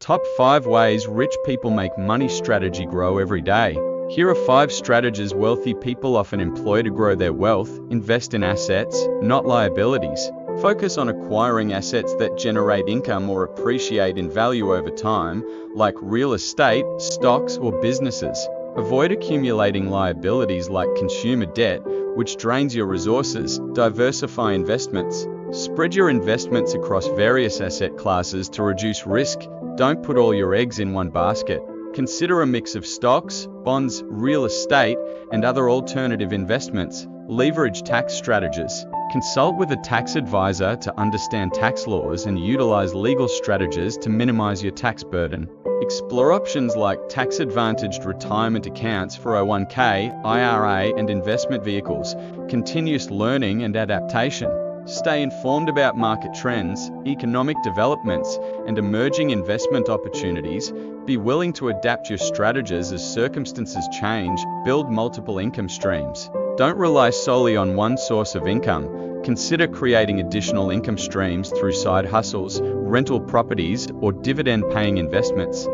Top 5 ways rich people make money strategy grow every day. Here are 5 strategies wealthy people often employ to grow their wealth. Invest in assets, not liabilities. Focus on acquiring assets that generate income or appreciate in value over time, like real estate, stocks, or businesses. Avoid accumulating liabilities like consumer debt, which drains your resources. Diversify investments. Spread your investments across various asset classes to reduce risk. Don't put all your eggs in one basket. Consider a mix of stocks, bonds, real estate, and other alternative investments. Leverage tax strategies. Consult with a tax advisor to understand tax laws and utilize legal strategies to minimize your tax burden. Explore options like tax-advantaged retirement accounts, 401k, IRA, and investment vehicles. Continuous learning and adaptation. Stay informed about market trends, economic developments, and emerging investment opportunities. Be willing to adapt your strategies as circumstances change. Build multiple income streams. Don't rely solely on one source of income. Consider creating additional income streams through side hustles, rental properties, or dividend-paying investments.